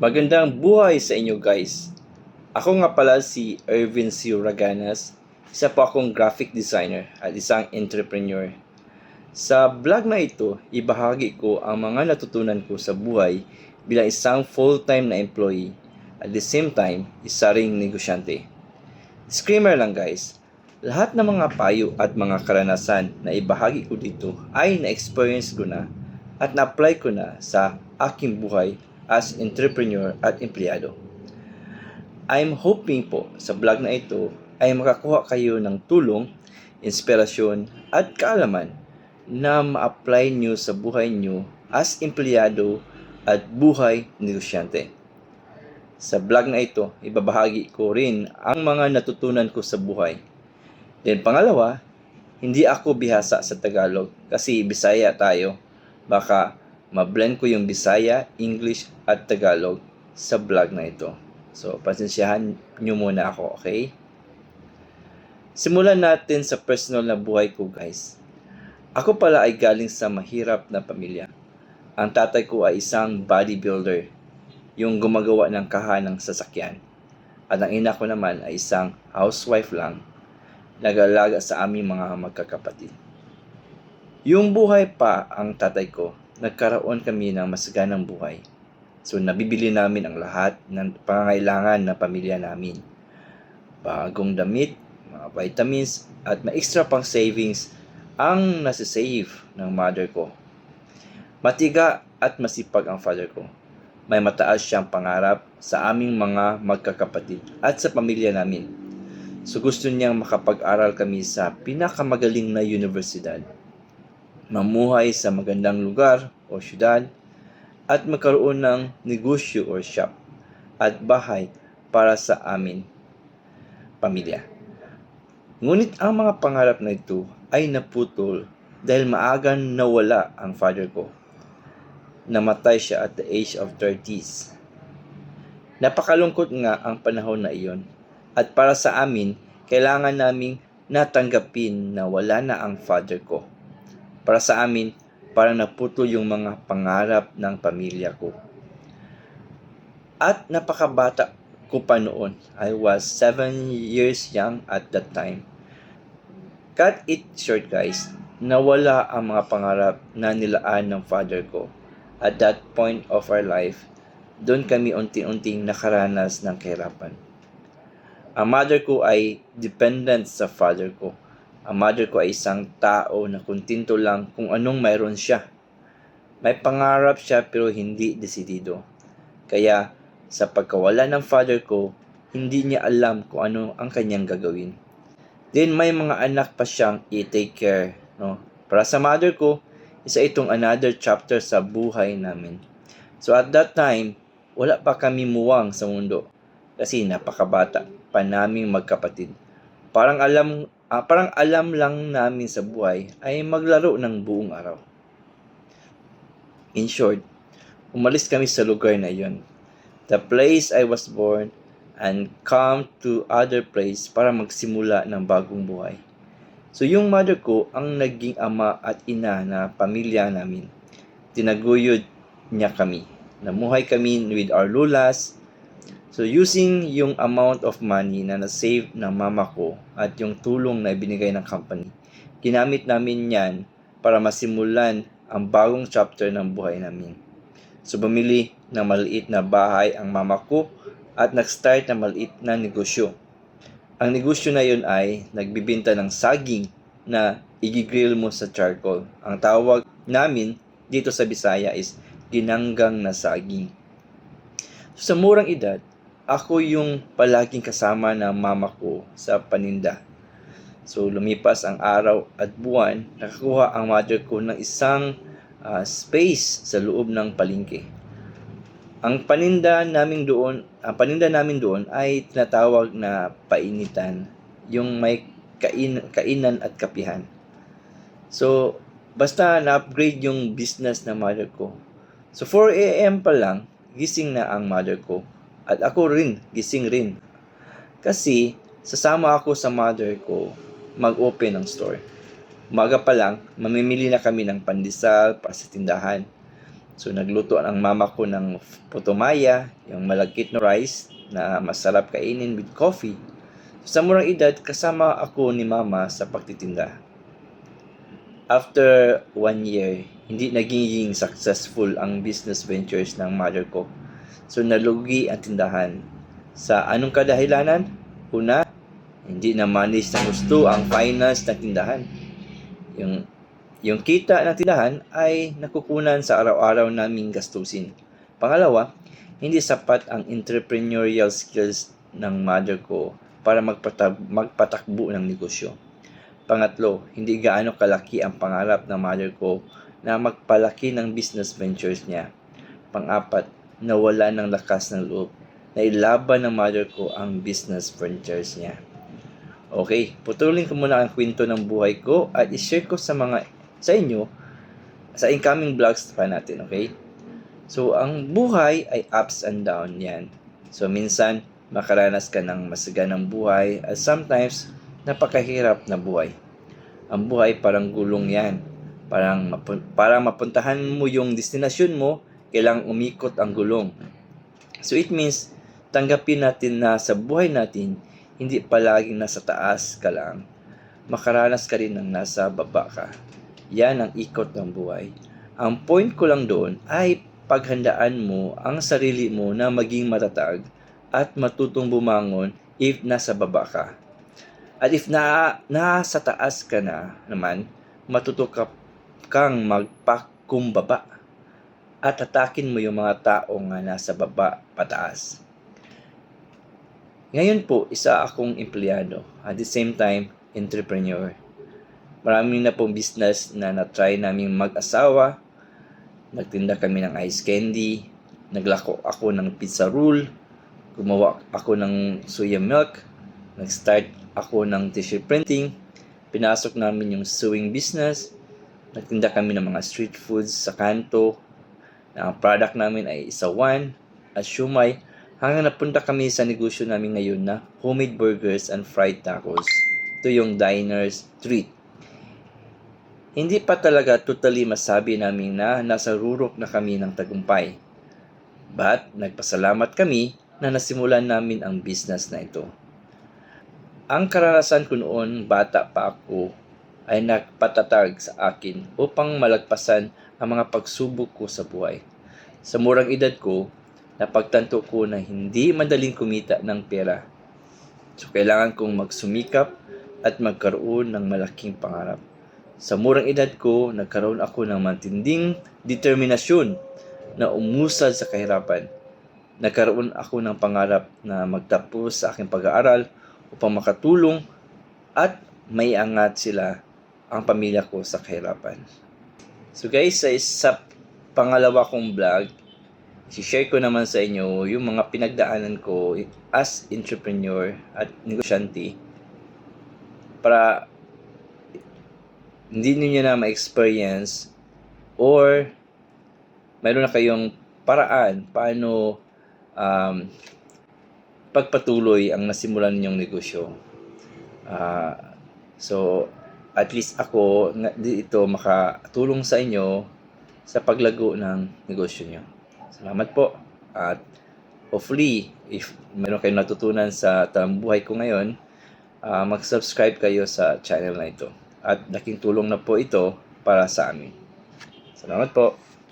Magandang buhay sa inyo guys. Ako nga pala si Ervin C. Raganas, isa po akong graphic designer at isang entrepreneur. Sa vlog na ito, ibahagi ko ang mga natutunan ko sa buhay bilang isang full-time na employee at the same time, isa ring negosyante. Disclaimer lang guys, lahat ng mga payo at mga karanasan na ibahagi ko dito ay na-experience ko na at na-apply ko na sa aking buhay as entrepreneur at empleyado. I'm hoping po sa vlog na ito ay makakuha kayo ng tulong, inspirasyon at kaalaman na ma-apply nyo sa buhay nyo as empleyado at buhay negosyante. Sa vlog na ito, ibabahagi ko rin ang mga natutunan ko sa buhay. Then pangalawa, hindi ako bihasa sa Tagalog kasi Bisaya tayo. Baka ma-blend ko yung Bisaya, English at Tagalog sa vlog na ito. So, pasensyahan nyo muna ako, okay? Simulan natin sa personal na buhay ko, guys. Ako pala ay galing sa mahirap na pamilya. Ang tatay ko ay isang bodybuilder, yung gumagawa ng kaha ng sasakyan. At ang ina ko naman ay isang housewife lang, nag-alaga sa aming mga magkakapatid. Yung buhay pa ang tatay ko, nagkaroon kami ng masaganang buhay. So, nabibili namin ang lahat ng pangangailangan ng pamilya namin. Bagong damit, mga vitamins, at may extra pang savings ang nasisave ng mother ko. Matiga at masipag ang father ko. May mataas siyang pangarap sa aming mga magkakapatid at sa pamilya namin. So, gusto niyang makapag-aral kami sa pinakamagaling na universidad, mamuhay sa magandang lugar o syudad, at magkaroon ng negosyo or shop at bahay para sa amin pamilya. Ngunit ang mga pangarap na ito ay naputol dahil maagang nawala ang father ko. Namatay siya at the age of 30s. Napakalungkot nga ang panahon na iyon. At para sa amin, kailangan naming natanggapin na wala na ang father ko. Para sa amin, parang naputol yung mga pangarap ng pamilya ko. At napakabata ko pa noon. I was 7 years young at that time. Cut it short guys, nawala ang mga pangarap na nilaan ng father ko. At that point of our life, doon kami unti-unting nakaranas ng kahirapan. Ang mother ko ay dependent sa father ko. Ang mother ko ay isang tao na kontento lang kung anong mayroon siya. May pangarap siya pero hindi desidido. Kaya sa pagkawala ng father ko, hindi niya alam kung ano ang kanyang gagawin. Then may mga anak pa siyang i-take care. No? Para sa mother ko, isa itong another chapter sa buhay namin. So at that time, wala pa kami muwang sa mundo. Kasi napakabata pa naming magkapatid. Parang alam lang namin sa buhay ay maglaro ng buong araw. In short, umalis kami sa lugar na yon. The place I was born and come to other place para magsimula ng bagong buhay. So yung mother ko ang naging ama at ina na pamilya namin. Tinaguyod niya kami. Namuhay kami with our lulas. So using yung amount of money na na-save ng mama ko at yung tulong na ibinigay ng company, ginamit namin yan para masimulan ang bagong chapter ng buhay namin. So bumili ng maliit na bahay ang mama ko at nag-start ng maliit na negosyo. Ang negosyo na yun ay nagbibenta ng saging na igigrill mo sa charcoal. Ang tawag namin dito sa Bisaya is ginanggang na saging. So, sa murang edad, ako yung palaging kasama ng mama ko sa paninda. So, lumipas ang araw at buwan, nakakuha ang mother ko ng isang space sa loob ng palengke. Ang paninda namin doon ay tinatawag na painitan, yung may kainan at kapihan. So, basta na-upgrade yung business ng mother ko. So, 4 a.m. pa lang, gising na ang mother ko. At ako rin, gising rin. Kasi, sasama ako sa mother ko mag-open ng store. Umaga pa lang, mamimili na kami ng pandesal para sa tindahan. So nagluto ang mama ko ng putumaya, yung malagkit na rice na masarap kainin with coffee. Sa murang edad, kasama ako ni mama sa pagtitinda. After 1 year, hindi naging successful ang business ventures ng mother ko. So nalugi ang tindahan. Sa anong kadahilanan? Una, hindi na manage ng gusto ang finance ng tindahan. Yung kita ng tindahan ay nakukunan sa araw-araw naming gastusin. Pangalawa, hindi sapat ang entrepreneurial skills ng mother ko para magpatakbo ng negosyo. Pangatlo, hindi gaano kalaki ang pangarap ng mother ko na magpalaki ng business ventures niya. Pang-apat, nawala ng lakas ng loob na ilaban ng mother ko ang business ventures niya. Okay, putulin ko muna ang kwento ng buhay ko at i-share ko sa inyo sa incoming vlogs pa natin, okay? So, ang buhay ay ups and down yan. So, minsan, makaranas ka ng masaganang buhay at sometimes, napakahirap na buhay. Ang buhay parang gulong yan. Para mapuntahan mo yung destinasyon mo, kailangang umikot ang gulong. So, it means, tanggapin natin na sa buhay natin, hindi palaging nasa taas ka lang. Makaranas ka rin ng nasa baba ka. Yan ang ikot ng buhay. Ang point ko lang doon ay paghandaan mo ang sarili mo na maging matatag at matutong bumangon if nasa baba ka. At if nasa taas ka na naman, matuto kang magpakumbaba at atakin mo yung mga taong nasa baba pataas. Ngayon po, isa akong empleyado. At the same time, entrepreneur. Marami na pong business na na-try namin mag-asawa. Nagtinda kami ng ice candy. Naglako ako ng pizza roll. Gumawa ako ng soya milk. Nag-start ako ng tissue printing. Pinasok namin yung sewing business. Nagtinda kami ng mga street foods sa kanto. Ang product namin ay isawan at shumai. Hanggang napunta kami sa negosyo namin ngayon na homemade burgers and fried tacos. Ito yung Diner's Treat. Hindi pa talaga totally masabi namin na nasa rurok na kami ng tagumpay. But nagpasalamat kami na nasimulan namin ang business na ito. Ang karanasan ko noon, bata pa ako, ay nagpatatag sa akin upang malagpasan ang mga pagsubok ko sa buhay. Sa murang edad ko, napagtanto ko na hindi madaling kumita ng pera. So, kailangan kong magsumikap at magkaroon ng malaking pangarap. Sa murang edad ko, nagkaroon ako ng matinding determinasyon na umusad sa kahirapan. Nagkaroon ako ng pangarap na magtapos sa aking pag-aaral upang makatulong at maiangat sila ang pamilya ko sa kahirapan. So guys, sa pangalawa kong vlog, i-share ko naman sa inyo yung mga pinagdaanan ko as entrepreneur at negosyante para hindi niyo na ma-experience or mayroon na kayong paraan paano pagpatuloy ang nasimulan ninyong negosyo. So, at least ako dito makatulong sa inyo sa paglago ng negosyo nyo. Salamat po. At hopefully, if meron kayong natutunan sa tambuhay ko ngayon, mag-subscribe kayo sa channel na ito. At laking tulong na po ito para sa amin. Salamat po.